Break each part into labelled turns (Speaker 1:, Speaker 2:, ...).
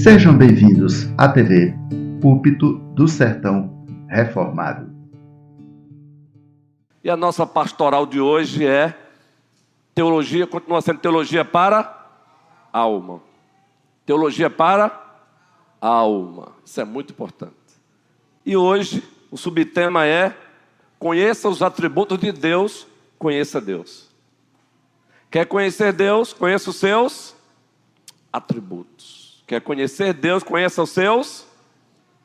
Speaker 1: Sejam bem-vindos à TV Púlpito do Sertão Reformado.
Speaker 2: E a nossa pastoral de hoje é teologia, continua sendo teologia para a alma. Teologia para a alma. Isso é muito importante. E hoje o subtema é: conheça os atributos de Deus, conheça Deus. Quer conhecer Deus? Conheça os seus atributos. Quer conhecer Deus? Conheça os seus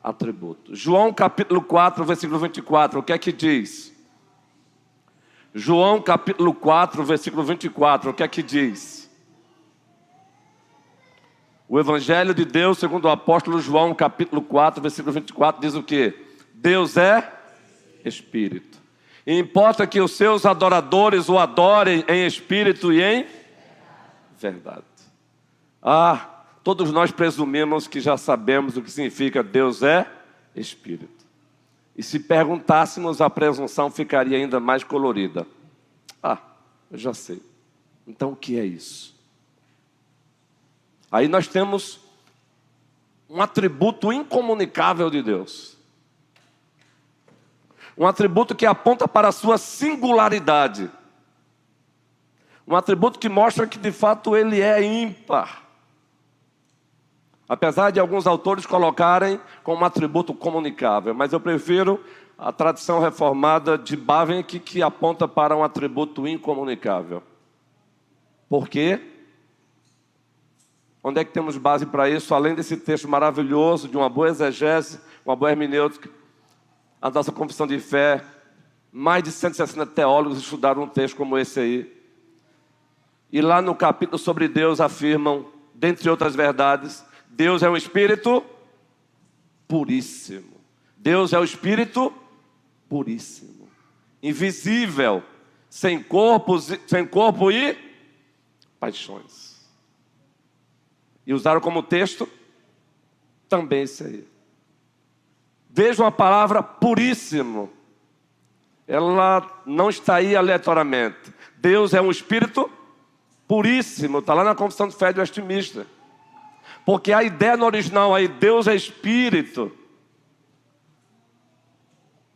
Speaker 2: atributos. João capítulo 4, versículo 24, o que é que diz? João capítulo 4, versículo 24, o que é que diz? O Evangelho de Deus, segundo o apóstolo João, capítulo 4, versículo 24, diz o quê? Deus é Espírito. E importa que os seus adoradores o adorem em espírito e em verdade. Todos nós presumimos que já sabemos o que significa Deus é Espírito. E se perguntássemos, a presunção ficaria ainda mais colorida. Eu já sei. Então o que é isso? Aí nós temos um atributo incomunicável de Deus. Um atributo que aponta para a sua singularidade. Um atributo que mostra que de fato ele é ímpar. Apesar de alguns autores colocarem como um atributo comunicável, mas eu prefiro a tradição reformada de Bavinck, que aponta para um atributo incomunicável. Por quê? Onde é que temos base para isso? Além desse texto maravilhoso, de uma boa exegese, uma boa hermenêutica, a nossa confissão de fé, mais de 160 teólogos estudaram um texto como esse aí. E lá no capítulo sobre Deus afirmam, dentre outras verdades, Deus é um Espírito puríssimo. Deus é o Espírito puríssimo. Invisível, sem corpo e paixões. E usaram como texto também isso aí. Vejam a palavra puríssimo. Ela não está aí aleatoriamente. Deus é um Espírito puríssimo. Está lá na Confissão de Fé de Westminster. Porque a ideia no original aí, Deus é Espírito,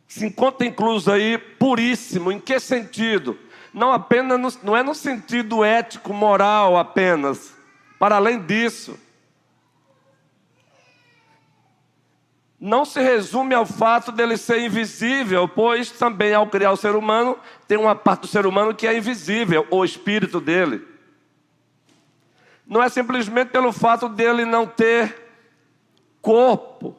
Speaker 2: se encontra incluso aí puríssimo. Em que sentido? Não é no sentido ético, moral apenas. Para além disso, não se resume ao fato dele ser invisível, pois também ao criar o ser humano, tem uma parte do ser humano que é invisível, o espírito dele. Não é simplesmente pelo fato dele não ter corpo.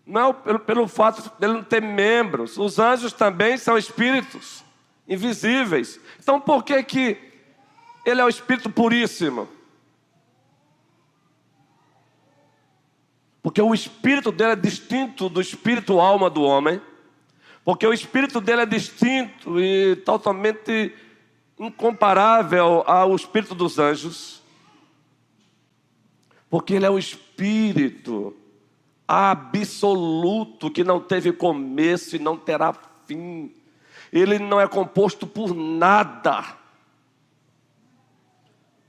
Speaker 2: Não é pelo fato dele não ter membros. Os anjos também são espíritos invisíveis. Então por que ele é o Espírito puríssimo? Porque o espírito dele é distinto do espírito alma do homem. Porque o espírito dele é distinto e totalmente incomparável ao espírito dos anjos. Porque ele é o espírito absoluto que não teve começo e não terá fim. Ele não é composto por nada.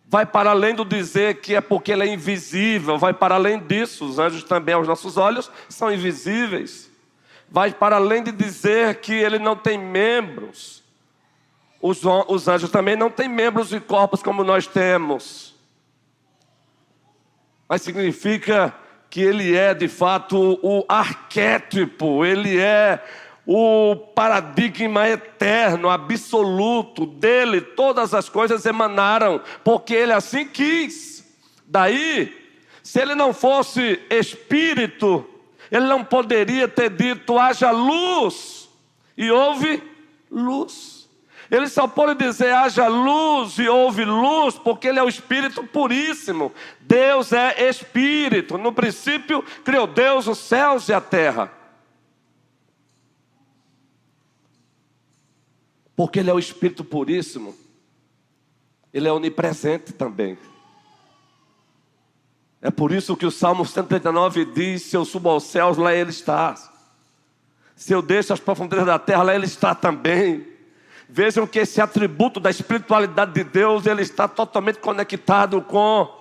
Speaker 2: Vai para além do dizer que é porque ele é invisível. Vai para além disso. Os anjos também aos nossos olhos são invisíveis. Vai para além de dizer que ele não tem membros. Os anjos também não têm membros e corpos como nós temos. Mas significa que ele é de fato o arquétipo. Ele é o paradigma eterno, absoluto. Dele todas as coisas emanaram, porque ele assim quis. Daí, se ele não fosse espírito, ele não poderia ter dito: haja luz, e houve luz. Ele só pode dizer haja luz e houve luz porque ele é o Espírito puríssimo. Deus é Espírito. No princípio criou Deus os céus e a terra. Porque ele é o Espírito puríssimo, ele é onipresente também. É por isso que o Salmo 139 diz: se eu subo aos céus, lá ele está. Se eu deixo as profundezas da terra, lá ele está também. Vejam que esse atributo da espiritualidade de Deus, ele está totalmente conectado com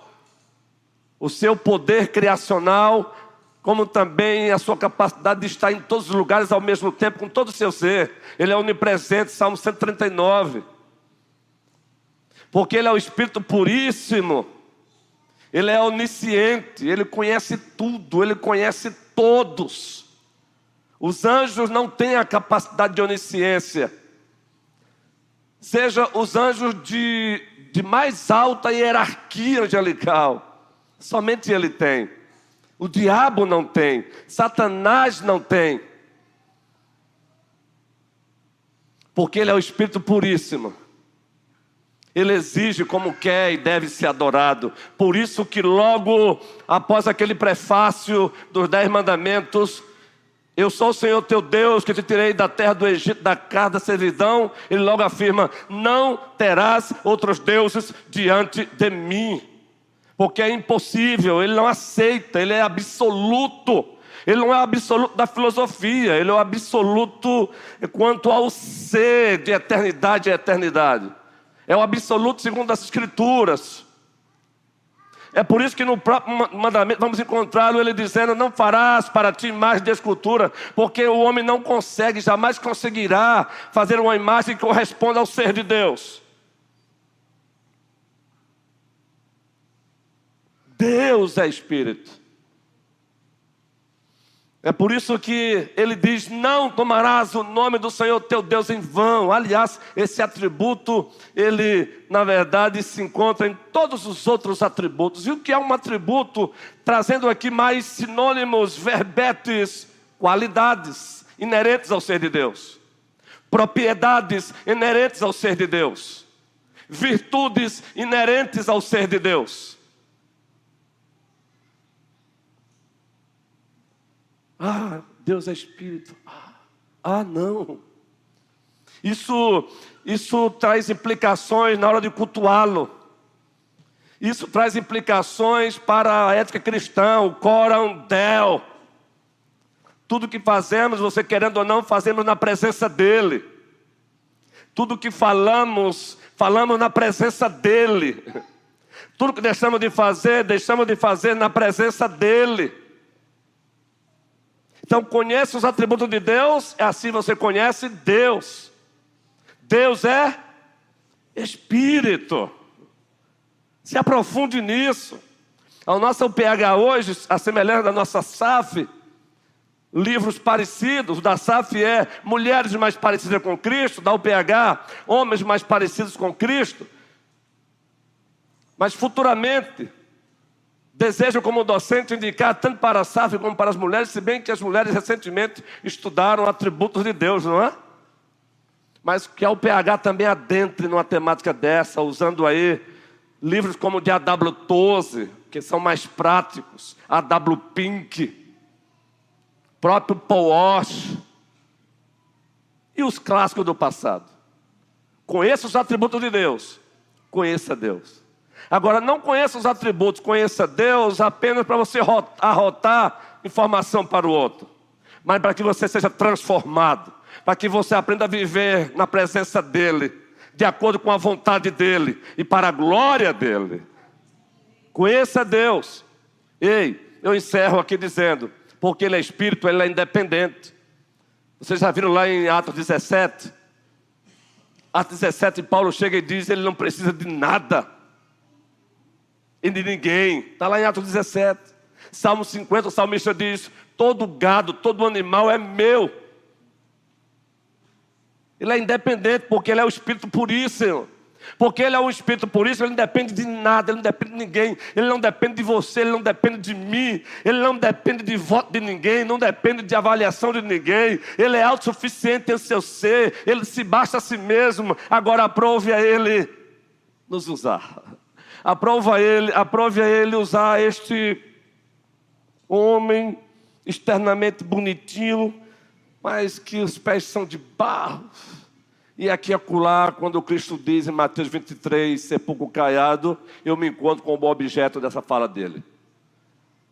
Speaker 2: o seu poder criacional, como também a sua capacidade de estar em todos os lugares ao mesmo tempo, com todo o seu ser. Ele é onipresente, Salmo 139. Porque Ele é o Espírito puríssimo. Ele é onisciente, Ele conhece tudo, Ele conhece todos. Os anjos não têm a capacidade de onisciência. Seja os anjos de mais alta hierarquia angelical, somente Ele tem. O diabo não tem, Satanás não tem. Porque Ele é o Espírito puríssimo. Ele exige como quer e deve ser adorado. Por isso que logo após aquele prefácio dos 10 mandamentos, eu sou o Senhor teu Deus que te tirei da terra do Egito, da casa da servidão. Ele logo afirma, não terás outros deuses diante de mim. Porque é impossível, Ele não aceita, Ele é absoluto. Ele não é o absoluto da filosofia, Ele é o absoluto quanto ao ser de eternidade a eternidade. É o absoluto segundo as Escrituras. É por isso que no próprio mandamento vamos encontrá-lo Ele dizendo, não farás para ti imagem de escultura, porque o homem não consegue, jamais conseguirá fazer uma imagem que corresponda ao ser de Deus. Deus é Espírito. É por isso que Ele diz, não tomarás o nome do Senhor teu Deus em vão. Aliás, esse atributo, ele na verdade se encontra em todos os outros atributos. E o que é um atributo? Trazendo aqui mais sinônimos, verbetes, qualidades inerentes ao ser de Deus. Propriedades inerentes ao ser de Deus. Virtudes inerentes ao ser de Deus. Ah, Deus é Espírito. Não. Isso traz implicações na hora de cultuá-lo. Isso traz implicações para a ética cristã, o coram Deo. Tudo que fazemos, você querendo ou não, fazemos na presença dEle. Tudo que falamos na presença dEle. Tudo que deixamos de fazer na presença dEle. Então conheça os atributos de Deus, assim você conhece Deus. Deus é Espírito. Se aprofunde nisso. A nossa UPH hoje, a semelhança da nossa SAF, livros parecidos, da SAF é mulheres mais parecidas com Cristo, da UPH, homens mais parecidos com Cristo. Mas futuramente, desejo como docente indicar tanto para a SAF como para as mulheres, se bem que as mulheres recentemente estudaram atributos de Deus, não é? Mas que a UPH também adentre numa temática dessa, usando aí livros como o de A.W. Tozer, que são mais práticos, A.W. Pink, próprio Paul Walsh e os clássicos do passado. Conheça os atributos de Deus, conheça Deus. Agora, não conheça os atributos, conheça Deus apenas para você arrotar informação para o outro, mas para que você seja transformado, para que você aprenda a viver na presença dEle, de acordo com a vontade dEle e para a glória dEle. Conheça Deus. Eu encerro aqui dizendo, porque Ele é Espírito, Ele é independente. Vocês já viram lá em Atos 17? Atos 17, Paulo chega e diz, Ele não precisa de nada e de ninguém. Está lá em Atos 17. Salmo 50, o salmista diz, todo gado, todo animal é meu. Ele é independente porque Ele é o Espírito puríssimo. Porque Ele é um Espírito puríssimo, Ele não depende de nada, Ele não depende de ninguém. Ele não depende de você, Ele não depende de mim. Ele não depende de voto de ninguém, não depende de avaliação de ninguém. Ele é autossuficiente em seu ser, Ele se basta a si mesmo. Agora aprove a Ele nos usar. Aprove a Ele usar este homem externamente bonitinho, mas que os pés são de barro. E aqui e acolá, quando o Cristo diz em Mateus 23, sepulcro caiado, eu me encontro como objeto dessa fala dele.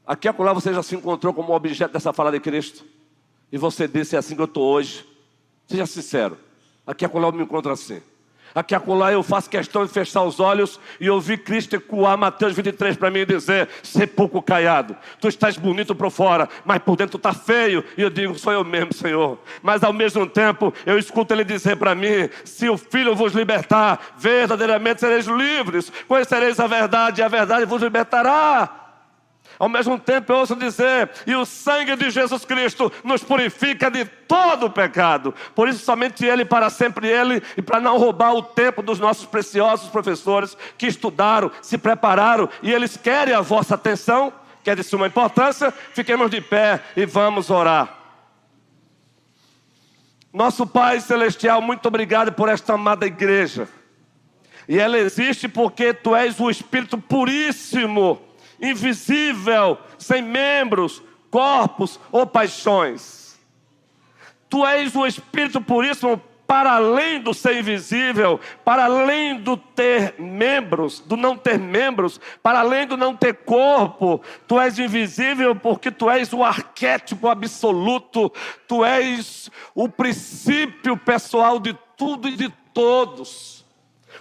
Speaker 2: Aqui e acolá você já se encontrou como objeto dessa fala de Cristo? E você disse, é assim que eu estou hoje. Seja sincero. Aqui e acolá eu me encontro assim. Aqui acolá eu faço questão de fechar os olhos e ouvir Cristo ecoar Mateus 23 para mim e dizer: sepulcro caiado, tu estás bonito por fora, mas por dentro tu está feio. E eu digo: sou eu mesmo, Senhor. Mas ao mesmo tempo eu escuto Ele dizer para mim: se o Filho vos libertar, verdadeiramente sereis livres, conhecereis a verdade e a verdade vos libertará. Ao mesmo tempo eu ouço dizer: e o sangue de Jesus Cristo nos purifica de todo o pecado. Por isso somente Ele, para sempre Ele, e para não roubar o tempo dos nossos preciosos professores que estudaram, se prepararam, e eles querem a vossa atenção, que é de suma importância, fiquemos de pé e vamos orar. Nosso Pai Celestial, muito obrigado por esta amada igreja. E ela existe porque Tu és o Espírito puríssimo, invisível, sem membros, corpos ou paixões. Tu és o Espírito puríssimo para além do ser invisível, para além do ter membros, do não ter membros, para além do não ter corpo. Tu és invisível porque Tu és o arquétipo absoluto. Tu és o princípio pessoal de tudo e de todos.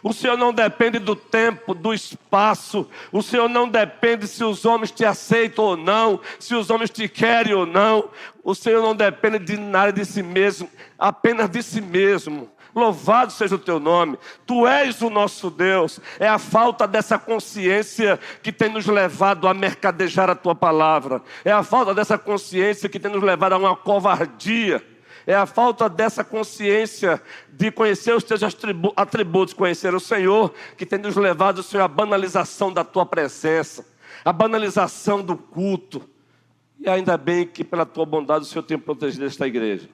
Speaker 2: O Senhor não depende do tempo, do espaço. O Senhor não depende se os homens te aceitam ou não, se os homens te querem ou não. O Senhor não depende de nada de si mesmo, apenas de si mesmo. Louvado seja o Teu nome. Tu és o nosso Deus. É a falta dessa consciência que tem nos levado a mercadejar a Tua palavra. É a falta dessa consciência que tem nos levado a uma covardia. É a falta dessa consciência de conhecer os Teus atributos, conhecer o Senhor, que tem nos levado, Senhor, à banalização da Tua presença, à banalização do culto. E ainda bem que pela Tua bondade o Senhor tem protegido esta igreja.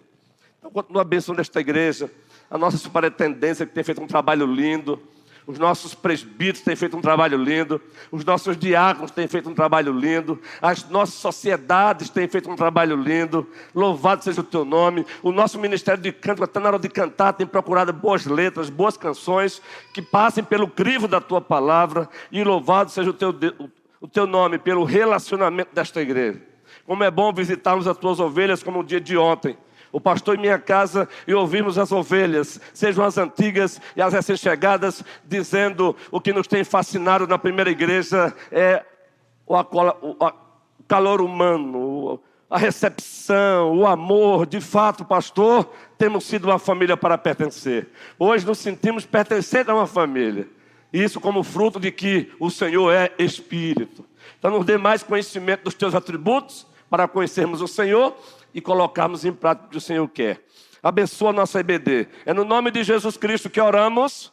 Speaker 2: Então, continua a bênção desta igreja, a nossa superintendência que tem feito um trabalho lindo, os nossos presbíteros têm feito um trabalho lindo, os nossos diáconos têm feito um trabalho lindo, as nossas sociedades têm feito um trabalho lindo. Louvado seja o Teu nome. O nosso ministério de canto, até na hora de cantar, tem procurado boas letras, boas canções que passem pelo crivo da Tua palavra. E louvado seja o Teu nome pelo relacionamento desta igreja. Como é bom visitarmos as Tuas ovelhas como o dia de ontem. O pastor em minha casa e ouvirmos as ovelhas, sejam as antigas e as recém-chegadas, dizendo o que nos tem fascinado na primeira igreja é o calor humano, a recepção, o amor. De fato, pastor, temos sido uma família para pertencer. Hoje nos sentimos pertencer a uma família. Isso como fruto de que o Senhor é Espírito. Então nos dê mais conhecimento dos Teus atributos para conhecermos o Senhor e colocarmos em prática o que o Senhor quer. Abençoa a nossa EBD. É no nome de Jesus Cristo que oramos.